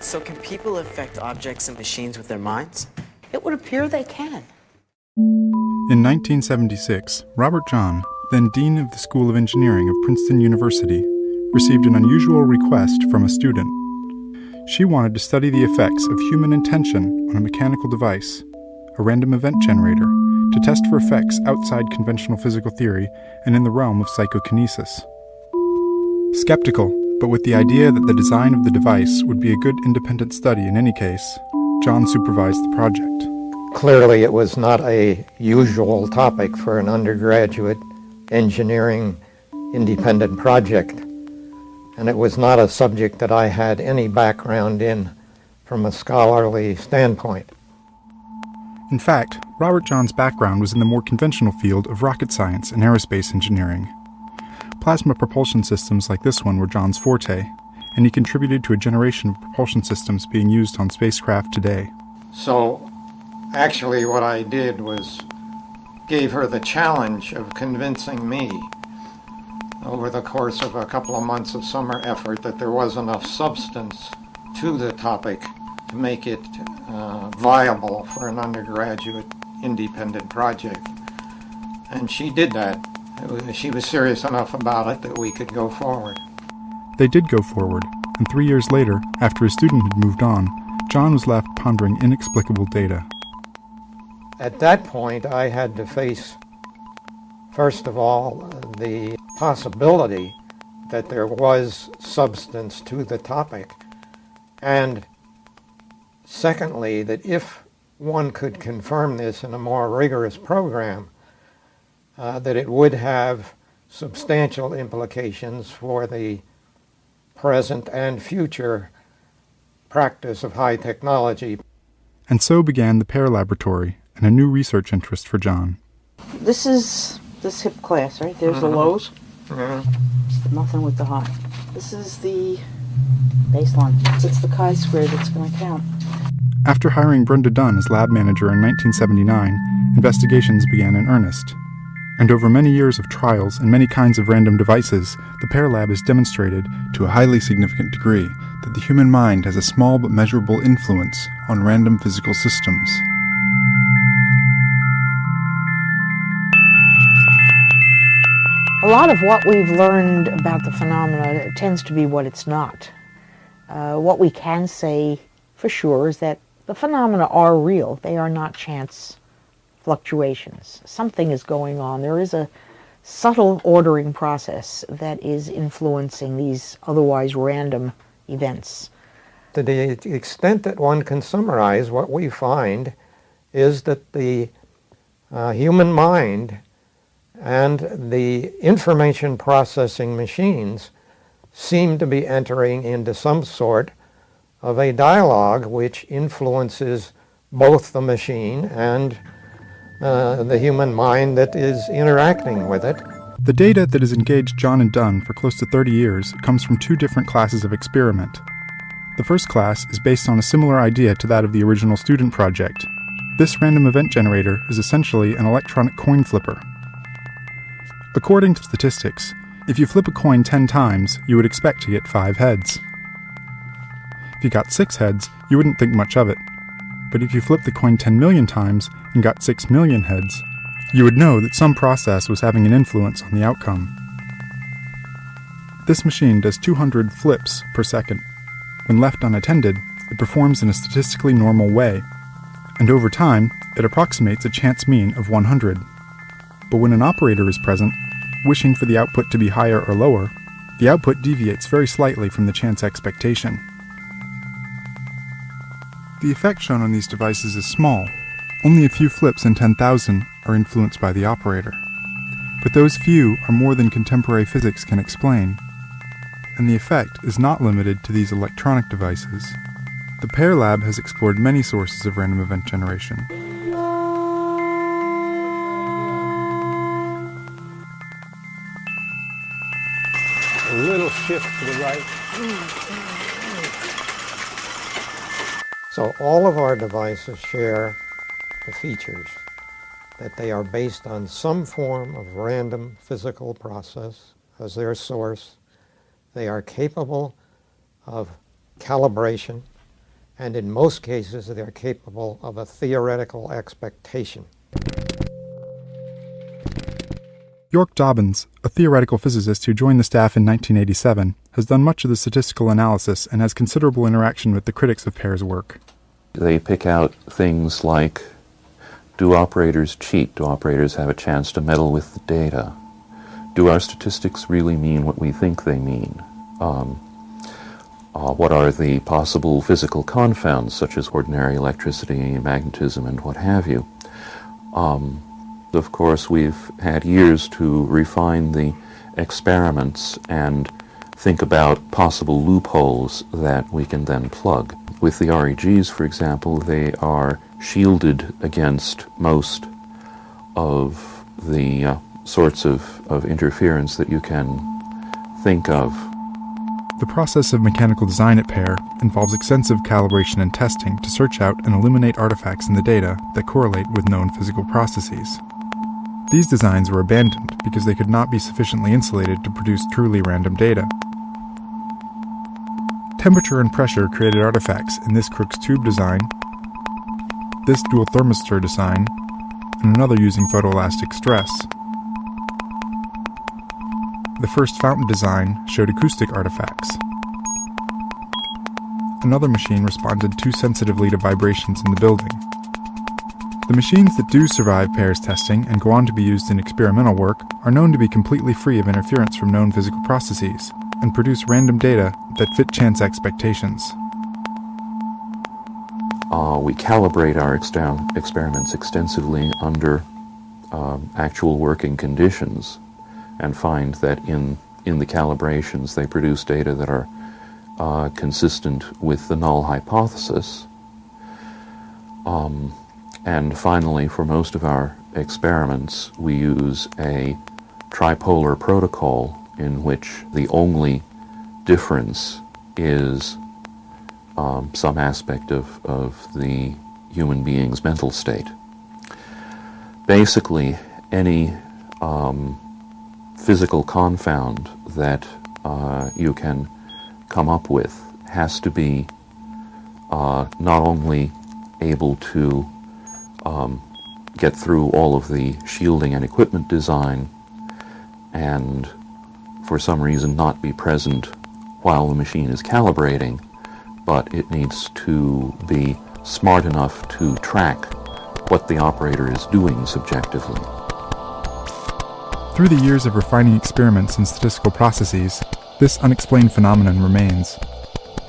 So can people affect objects and machines with their minds? It would appear they can. In 1976, Robert Jahn, then Dean of the School of Engineering of Princeton University, received an unusual request from a student. She wanted to study the effects of human intention on a mechanical device, a random event generator, to test for effects outside conventional physical theory and in the realm of psychokinesis. Skeptical, but with the idea that the design of the device would be a good independent study in any case, Jahn supervised the project. Clearly, it was not a usual topic for an undergraduate engineering independent project, and it was not a subject that I had any background in from a scholarly standpoint. In fact, Robert Jahn's background was in the more conventional field of rocket science and aerospace engineering. Plasma propulsion systems like this one were Jahn's forte, and he contributed to a generation of propulsion systems being used on spacecraft today. So actually what I did was gave her the challenge of convincing me over the course of a couple of months of summer effort that there was enough substance to the topic to make it viable for an undergraduate independent project. And she did that. She was serious enough about it that we could go forward. They did go forward, and 3 years later, after a student had moved on, Jahn was left pondering inexplicable data. At that point, I had to face, first of all, the possibility that there was substance to the topic, and secondly, that if one could confirm this in a more rigorous program, that it would have substantial implications for the present and future practice of high technology. And so began the Pear Laboratory and a new research interest for Jahn. This is this hip class, right? There's the lows. Nothing with the high. This is the baseline. It's the chi-square that's going to count. After hiring Brenda Dunn as lab manager in 1979, investigations began in earnest. And over many years of trials and many kinds of random devices, the Pear Lab has demonstrated, to a highly significant degree, that the human mind has a small but measurable influence on random physical systems. A lot of what we've learned about the phenomena tends to be what it's not. What we can say for sure is that the phenomena are real. They are not chance fluctuations. Something is going on. There is a subtle ordering process that is influencing these otherwise random events. To the extent that one can summarize, what we find is that the human mind and the information processing machines seem to be entering into some sort of a dialogue which influences both the machine and the human mind that is interacting with it. The data that has engaged Jahn and Dunn for close to 30 years comes from two different classes of experiment. The first class is based on a similar idea to that of the original student project. This random event generator is essentially an electronic coin flipper. According to statistics, if you flip a coin 10 times, you would expect to get 5 heads. If you got 6 heads, you wouldn't think much of it. But if you flipped the coin 10 million times and got 6 million heads, you would know that some process was having an influence on the outcome. This machine does 200 flips per second. When left unattended, it performs in a statistically normal way, and over time, it approximates a chance mean of 100. But when an operator is present, wishing for the output to be higher or lower, the output deviates very slightly from the chance expectation. The effect shown on these devices is small. Only a few flips in 10,000 are influenced by the operator. But those few are more than contemporary physics can explain. And the effect is not limited to these electronic devices. The Pear Lab has explored many sources of random event generation. A little shift to the right. So all of our devices share the features that they are based on some form of random physical process as their source. They are capable of calibration and in most cases they're capable of a theoretical expectation. York Dobbins, a theoretical physicist who joined the staff in 1987, has done much of the statistical analysis and has considerable interaction with the critics of Pear's work. They pick out things like, do operators cheat? Do operators have a chance to meddle with the data? Do our statistics really mean what we think they mean? What are the possible physical confounds, such as ordinary electricity, magnetism, and what have you? Of course, we've had years to refine the experiments and think about possible loopholes that we can then plug. With the REGs, for example, they are shielded against most of the sorts of interference that you can think of. The process of mechanical design at Pear involves extensive calibration and testing to search out and eliminate artifacts in the data that correlate with known physical processes. These designs were abandoned because they could not be sufficiently insulated to produce truly random data. Temperature and pressure created artifacts in this Crookes tube design, this dual thermistor design, and another using photoelastic stress. The first fountain design showed acoustic artifacts. Another machine responded too sensitively to vibrations in the building. The machines that do survive Pear's testing and go on to be used in experimental work are known to be completely free of interference from known physical processes and produce random data that fit chance expectations. We calibrate our experiments extensively under actual working conditions and find that in the calibrations they produce data that are consistent with the null hypothesis. And finally, for most of our experiments, we use a tripolar protocol in which the only difference is some aspect of the human being's mental state. Basically, any physical confound that you can come up with has to be not only able to get through all of the shielding and equipment design and for some reason not be present while the machine is calibrating, but it needs to be smart enough to track what the operator is doing subjectively. Through the years of refining experiments in statistical processes, this unexplained phenomenon remains.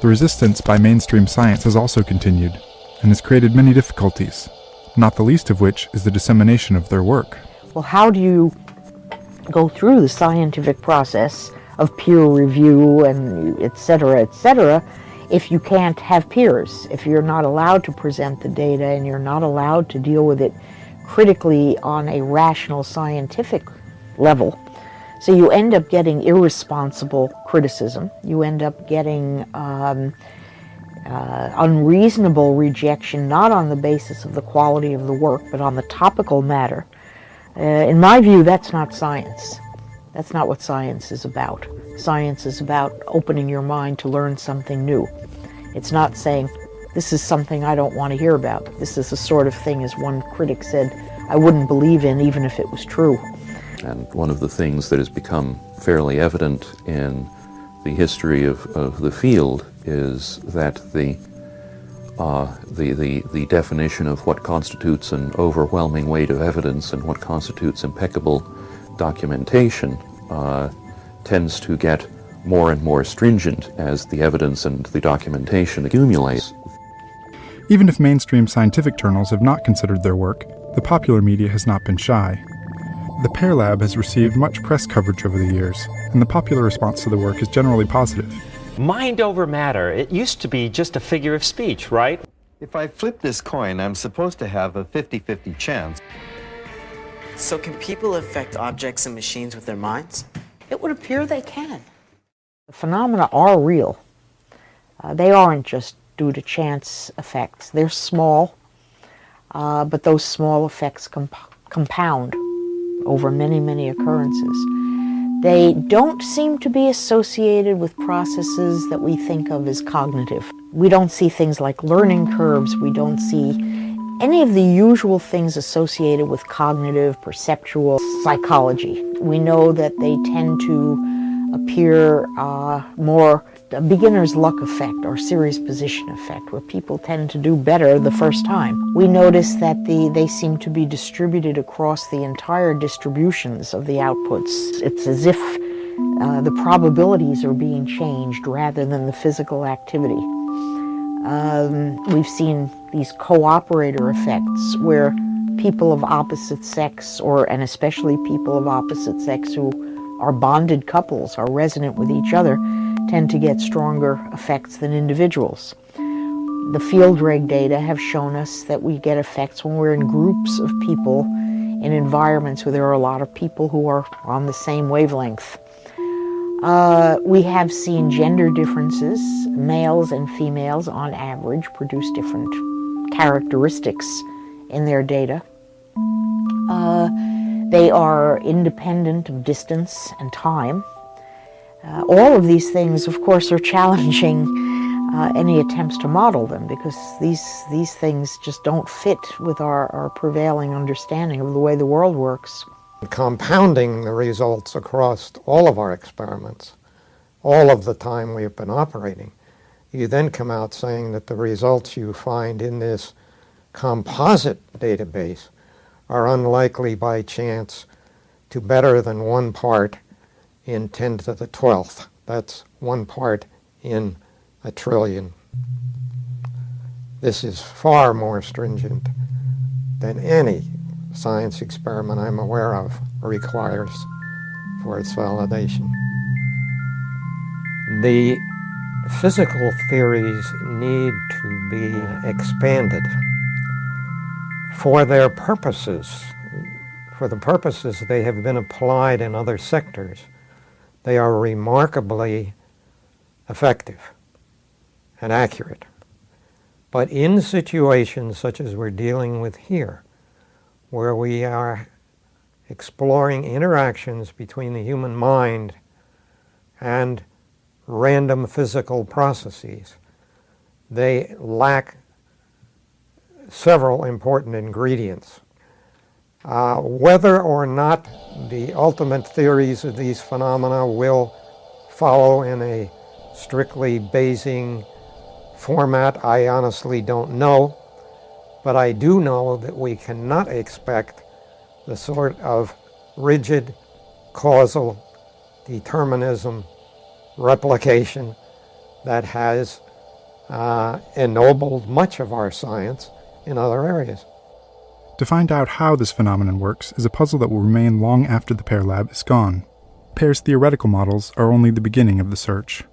The resistance by mainstream science has also continued, and has created many difficulties, not the least of which is the dissemination of their work. Well, how do you go through the scientific process of peer review and et cetera, if you can't have peers, if you're not allowed to present the data and you're not allowed to deal with it critically on a rational scientific level? So you end up getting irresponsible criticism. You end up getting unreasonable rejection, not on the basis of the quality of the work, but on the topical matter. In my view, that's not science. That's not what science is about. Science is about opening your mind to learn something new. It's not saying, this is something I don't want to hear about. This is the sort of thing, as one critic said, I wouldn't believe in even if it was true. And one of the things that has become fairly evident in the history of the field is that the definition of what constitutes an overwhelming weight of evidence and what constitutes impeccable documentation tends to get more and more stringent as the evidence and the documentation accumulates. Even if mainstream scientific journals have not considered their work, the popular media has not been shy. The Pear Lab has received much press coverage over the years, and the popular response to the work is generally positive. Mind over matter. It used to be just a figure of speech, right? If I flip this coin, I'm supposed to have a 50-50 chance. So can people affect objects and machines with their minds? It would appear they can. The phenomena are real. They aren't just due to chance effects. They're small, but those small effects compound over many, many occurrences. They don't seem to be associated with processes that we think of as cognitive. We don't see things like learning curves. We don't see any of the usual things associated with cognitive, perceptual psychology. We know that they tend to appear more a beginner's luck effect or series position effect, where people tend to do better the first time. We notice that they seem to be distributed across the entire distributions of the outputs. It's as if the probabilities are being changed rather than the physical activity. We've seen these cooperator effects where people of opposite sex, and especially people of opposite sex who are bonded couples, are resonant with each other, tend to get stronger effects than individuals. The field reg data have shown us that we get effects when we're in groups of people in environments where there are a lot of people who are on the same wavelength. We have seen gender differences. Males and females, on average, produce different characteristics in their data. They are independent of distance and time. All of these things, of course, are challenging any attempts to model them, because these things just don't fit with our prevailing understanding of the way the world works. Compounding the results across all of our experiments, all of the time we've been operating, you then come out saying that the results you find in this composite database are unlikely by chance to better than 1 part in 10 to the 12th. That's 1 part in a trillion. This is far more stringent than any science experiment I'm aware of requires for its validation. The physical theories need to be expanded for their purposes. For the purposes they have been applied in other sectors, they are remarkably effective and accurate. But in situations such as we're dealing with here, where we are exploring interactions between the human mind and random physical processes, they lack several important ingredients. Whether or not the ultimate theories of these phenomena will follow in a strictly Bayesian format, I honestly don't know. But I do know that we cannot expect the sort of rigid causal determinism replication that has ennobled much of our science in other areas. To find out how this phenomenon works is a puzzle that will remain long after the Pear Lab is gone. Pear's theoretical models are only the beginning of the search.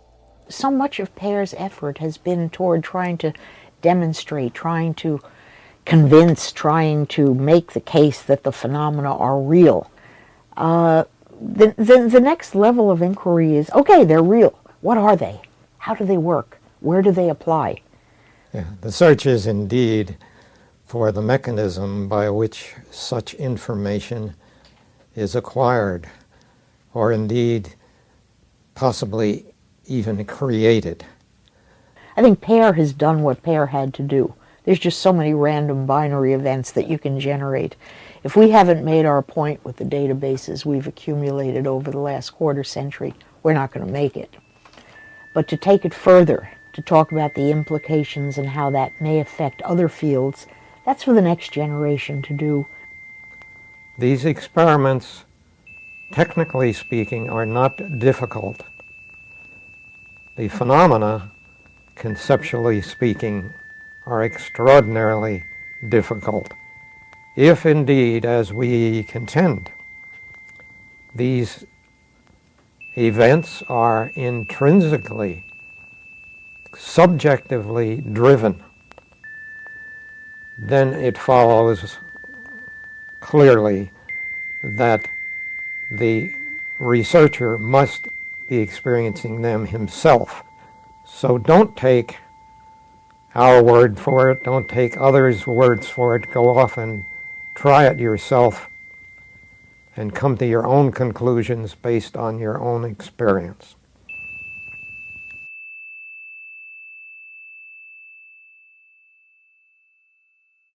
So much of Pear's effort has been toward trying to demonstrate, trying to convince, trying to make the case that the phenomena are real. The next level of inquiry is, okay, they're real. What are they? How do they work? Where do they apply? Yeah, the search is indeed for the mechanism by which such information is acquired, or indeed possibly even created. I think Pear has done what Pear had to do. There's just so many random binary events that you can generate. If we haven't made our point with the databases we've accumulated over the last quarter century, we're not going to make it. But to take it further, to talk about the implications and how that may affect other fields, that's for the next generation to do. These experiments, technically speaking, are not difficult. The phenomena, conceptually speaking, are extraordinarily difficult. If indeed, as we contend, these events are intrinsically, subjectively driven, then it follows clearly that the researcher must be experiencing them himself. So don't take our word for it, don't take others' words for it, go off and try it yourself and come to your own conclusions based on your own experience.